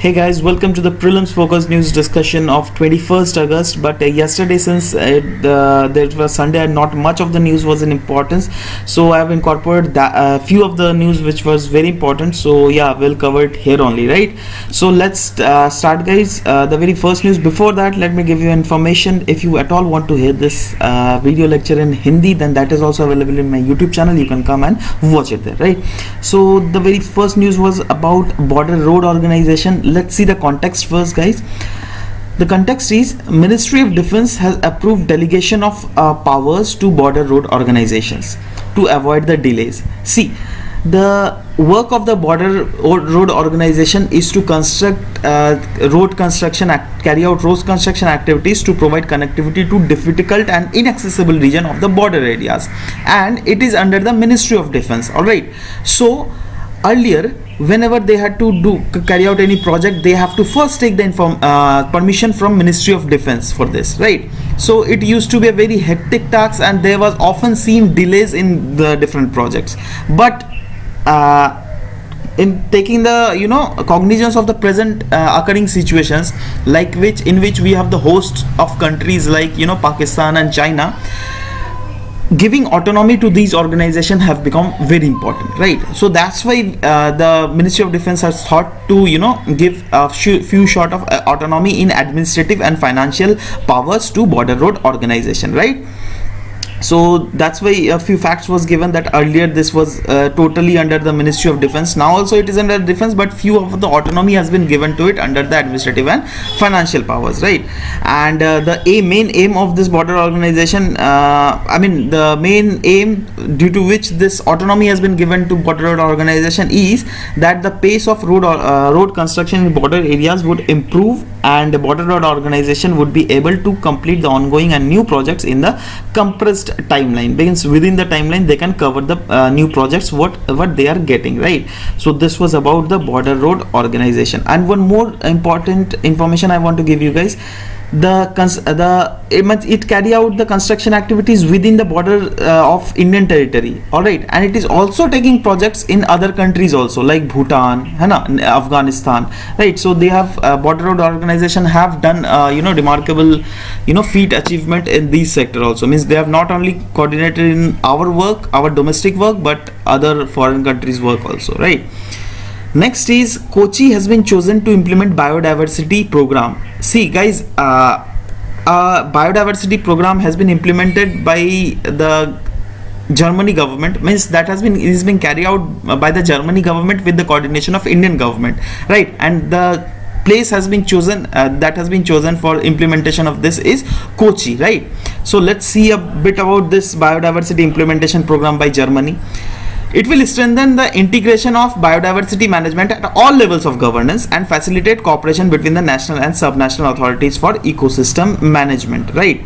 Hey guys, welcome to the prelims focus news discussion of 21st August. But yesterday, since there was Sunday and not much of the news was in importance, so I have incorporated few of the news which was very important. So yeah, we'll cover it here only, right? So let's start, guys. The very first news. Before that, let me give you information. If you at all want to hear this video lecture in Hindi, then that is also available in my YouTube channel. You can come and watch it there, right? So the very first news was about Border Road Organization. Let's see the context first, guys. The context is Ministry of Defense has approved delegation of powers to border road organizations to avoid the delays. See, the work of the border road organization is to construct road construction carry out road construction activities to provide connectivity to difficult and inaccessible region of the border areas, and it is under the Ministry of Defense. All right, so earlier, whenever they had to carry out any project, they have to first take the permission from Ministry of Defense for this, right? So it used to be a very hectic task, and there was often seen delays in the different projects. But in taking the cognizance of the present occurring situations, like in which we have the host of countries like Pakistan and China, giving autonomy to these organizations have become very important, right? So that's why the Ministry of Defense has thought to give a few sort of autonomy in administrative and financial powers to border road organization, right? So that's why a few facts was given that earlier this was totally under the Ministry of Defense. Now also it is under defense, but few of the autonomy has been given to it under the administrative and financial powers, right? And the main aim of this border organization, the main aim due to which this autonomy has been given to border road organization is that the pace of road construction in border areas would improve, and the border road organization would be able to complete the ongoing and new projects in the compressed timeline. Because within the timeline they can cover the new projects what they are getting, right? So this was about the border road organization. And one more important information I want to give you guys: it carry out the construction activities within the border of Indian territory, all right, and it is also taking projects in other countries also, like Bhutan, Afghanistan, right? So they have border road organization have done remarkable feat achievement in these sector also. Means they have not only coordinated in our work, our domestic work, but other foreign countries work also, right? Next is Kochi has been chosen to implement biodiversity program. See guys, biodiversity program has been implemented by the Germany government. Means that is being carried out by the Germany government with the coordination of Indian government, right? And the place has been chosen that has been chosen for implementation of this is Kochi, right? So let's see a bit about this biodiversity implementation program by Germany. It will strengthen the integration of biodiversity management at all levels of governance and facilitate cooperation between the national and subnational authorities for ecosystem management, right?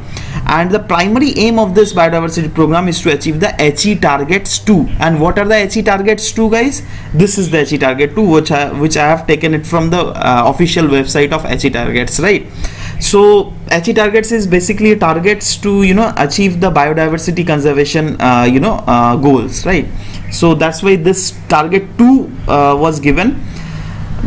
And the primary aim of this biodiversity program is to achieve the HE targets 2. And what are the HE targets 2, guys? This is the HE target 2, which I have taken it from the official website of HE targets, right? So HE targets is basically targets to achieve the biodiversity conservation goals, right? So that's why this target 2 was given,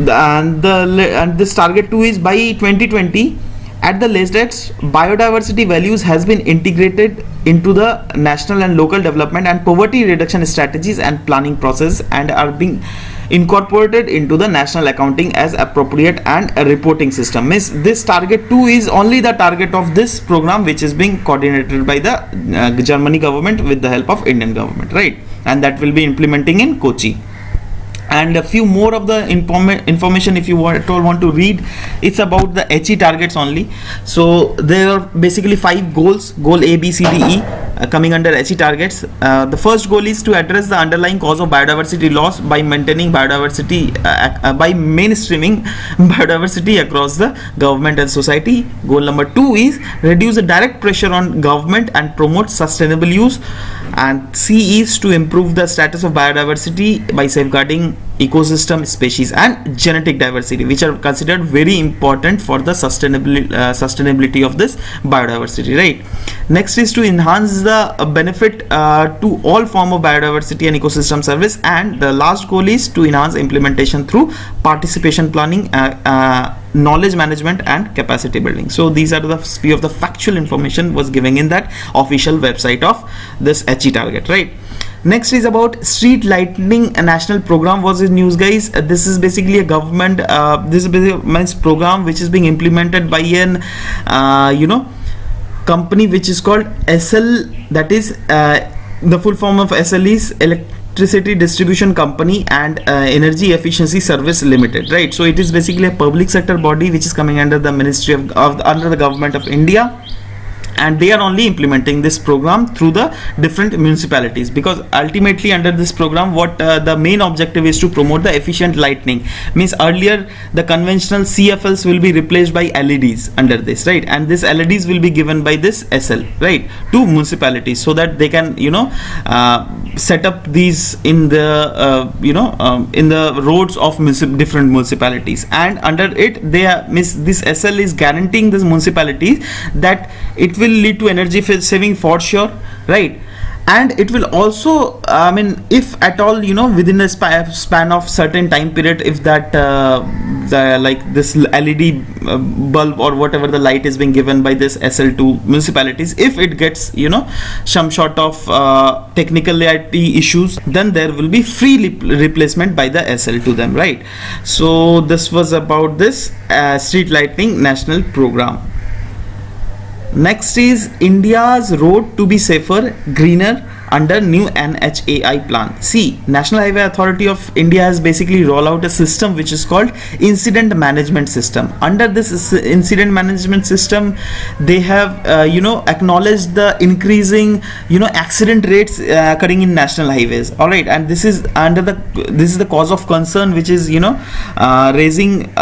and this target 2 is by 2020 at the latest biodiversity values has been integrated into the national and local development and poverty reduction strategies and planning process, and are being incorporated into the national accounting as appropriate and a reporting system. Means this target 2 is only the target of this program, which is being coordinated by the Germany government with the help of Indian government, right? And that will be implementing in Kochi. And a few more of the information, if you at all want to read, it's about the HE targets only. So there are basically 5 goals: goal A, B, C, D, E, coming under HE targets. The first goal is to address the underlying cause of biodiversity loss by maintaining biodiversity, by mainstreaming biodiversity across the government and society. Goal number 2 is reduce the direct pressure on government and promote sustainable use And C is to improve the status of biodiversity by safeguarding ecosystem, species and genetic diversity, which are considered very important for the sustainability of this biodiversity, right? Next is to enhance the benefit to all form of biodiversity and ecosystem service, and the last goal is to enhance implementation through participation planning, knowledge management and capacity building. So these are the few of the factual information was given in that official website of this HE target, right? Next is about street lighting national program was in news, guys. This is basically a government this is basically program which is being implemented by an company which is called SL, that is the full form of SL is Electricity Distribution Company and Energy Efficiency Service Limited, right? So it is basically a public sector body which is coming under the Ministry of under the Government of India, and they are only implementing this program through the different municipalities, because ultimately under this program what the main objective is to promote the efficient lighting. Means earlier the conventional CFLs will be replaced by LEDs under this, right? And this LEDs will be given by this SL, right, to municipalities, so that they can set up these in the in the roads of different municipalities, and under it they this SL is guaranteeing this municipalities that it will lead to energy saving for sure, right? And it will also if at all within a span of certain time period, if that like this LED bulb or whatever the light is being given by this SL to municipalities, if it gets some sort of technicality issues, then there will be free replacement by the SL to them, right? So this was about this street lighting national program. Next is India's road to be safer, greener under new NHAI plan. See, National Highway Authority of India has basically rolled out a system which is called Incident Management System. Under this Incident Management System, they have acknowledged the increasing accident rates occurring in national highways. All right, and this is the cause of concern which is raising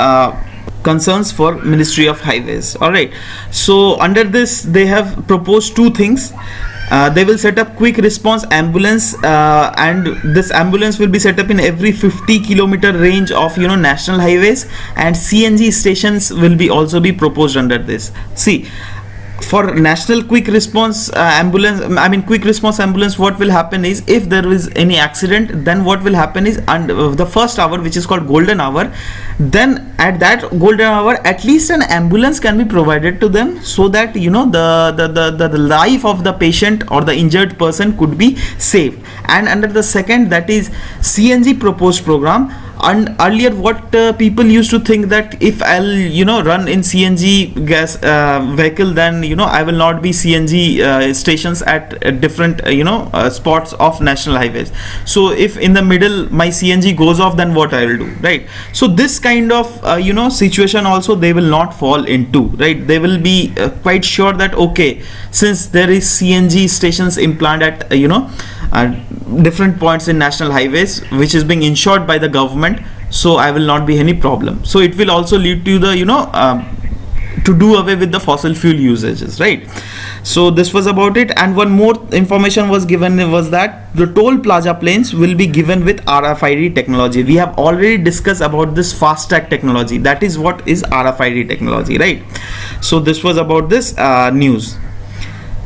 concerns for Ministry of Highways. All right, so under this they have proposed two things. They will set up quick response ambulance, and this ambulance will be set up in every 50-kilometer range of national highways, and CNG stations will be also be proposed under this. See, for national quick response ambulance, what will happen is, if there is any accident, then what will happen is, the first hour, which is called golden hour, then at that golden hour at least an ambulance can be provided to them, so that the life of the patient or the injured person could be saved. And under the second, that is CNG proposed program. And earlier what people used to think that if I'll run in CNG gas vehicle, then I will not be CNG stations at different spots of national highways. So if in the middle my CNG goes off, then what I will do, right? So this kind of situation also they will not fall into, right? They will be quite sure that okay, since there is CNG stations implanted at different points in national highways, which is being ensured by the government, so I will not be any problem. So it will also lead to the to do away with the fossil fuel usages, right? So this was about it. And one more information was given, was that the toll plaza planes will be given with RFID technology. We have already discussed about this FASTag technology. That is what is RFID technology, right? So this was about this news.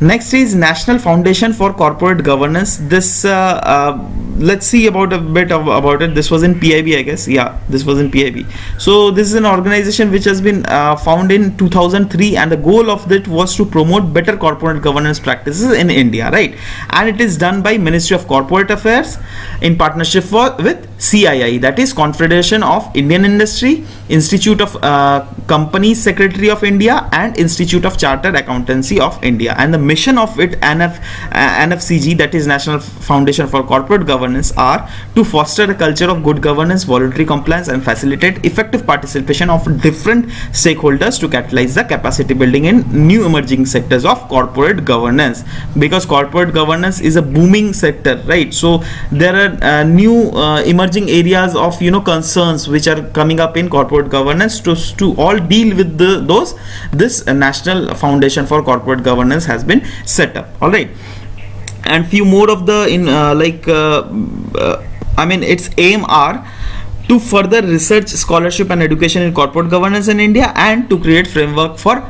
Next is National Foundation for Corporate Governance. This let's see about about it. This was in PIB, I guess. Yeah, this was in PIB. So this is an organization which has been found in 2003, and the goal of it was to promote better corporate governance practices in India, right? And it is done by Ministry of Corporate Affairs in partnership with CII, that is Confederation of Indian Industry, Institute of Companies Secretary of India, and Institute of Chartered Accountancy of India. And the mission of it, NFCG, that is National Foundation for Corporate Governance, are to foster a culture of good governance, voluntary compliance, and facilitate effective participation of different stakeholders to catalyze the capacity building in new emerging sectors of corporate governance, because corporate governance is a booming sector, right? So there are new emerging areas of concerns which are coming up in corporate governance. To all deal with those, this National Foundation for Corporate Governance has been set up. All right. and few more of the in I mean its aim are to further research, scholarship and education in corporate governance in India, and to create framework for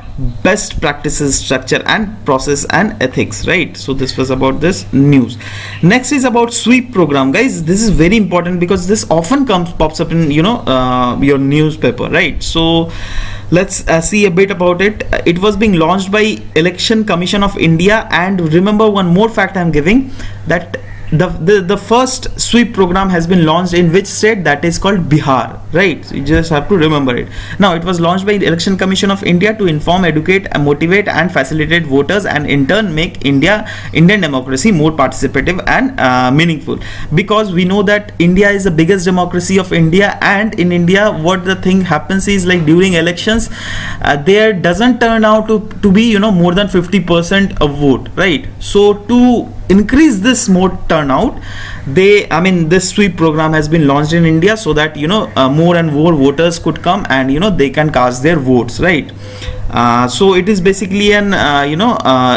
best practices, structure and process and ethics, right? So this was about this news. Next is about sweep program, guys. This is very important because this often pops up in your newspaper, right? So let's see a bit about it. It was being launched by Election Commission of India, and remember one more fact I'm giving, that the first sweep program has been launched in which state? That is called Bihar, right? So you just have to remember it. Now it was launched by the Election Commission of India to inform, educate, motivate and facilitate voters, and in turn make Indian democracy more participative and meaningful, because we know that India is the biggest democracy of India, and in India what the thing happens is, like during elections there doesn't turn out to be more than 50% of vote, right? So to increase this more turnout, this sweep program has been launched in India, so that more and more voters could come and they can cast their votes, right? So it is basically an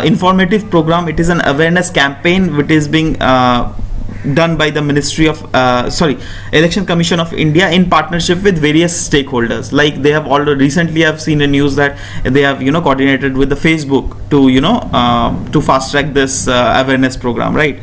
informative program. It is an awareness campaign which is being done by the Ministry of Election Commission of India in partnership with various stakeholders. Like they have already recently, I've seen a news that they have coordinated with the Facebook to fast track this awareness program, right?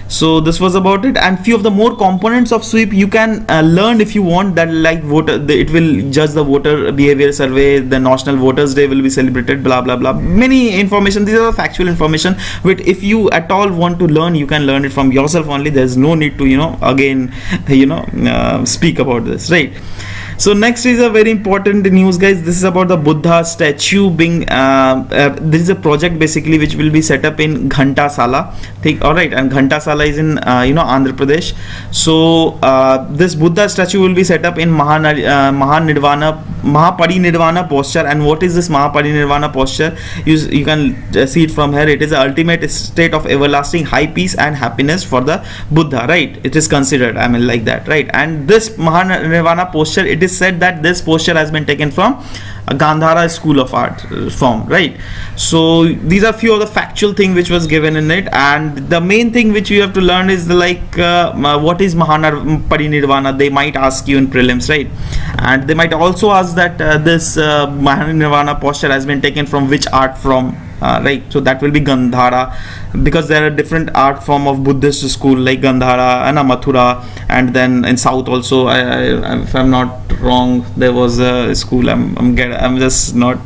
So this was about it, and few of the more components of sweep you can learn if you want, that like it will judge the voter behavior survey, the National Voters Day will be celebrated, blah blah blah, many information. These are factual information which if you at all want to learn, you can learn it from yourself only. There's no need to again speak about this, right? So next is a very important news, guys. This is about the Buddha statue being this is a project basically which will be set up in Ghantasala. Alright, and Ghantasala is in Andhra Pradesh. So this Buddha statue will be set up in Mahaparinirvana posture. And what is this Mahaparinirvana posture? You can see it from here. It is the ultimate state of everlasting high peace and happiness for the Buddha, right? It is considered, like that, right? And this Mahaparinirvana posture, it is said that this posture has been taken from a Gandhara school of art form, right? So these are few of the factual thing which was given in it, and the main thing which you have to learn is what is Mahaparinirvana. They might ask you in prelims, right? And they might also ask that this Mahaparinirvana posture has been taken from which art form, right? So that will be Gandhara, because there are different art form of Buddhist school like Gandhara and Mathura, and then in South also, if I'm not wrong, there was a school. I'm just not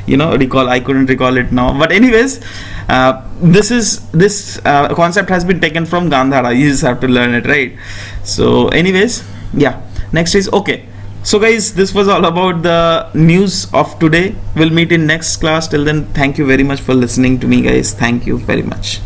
recall. I couldn't recall it now. But anyways, this concept has been taken from Gandhara. You just have to learn it, right? So anyways, yeah. Next is okay. So guys, this was all about the news of today. We'll meet in next class. Till then, thank you very much for listening to me, guys. Thank you very much.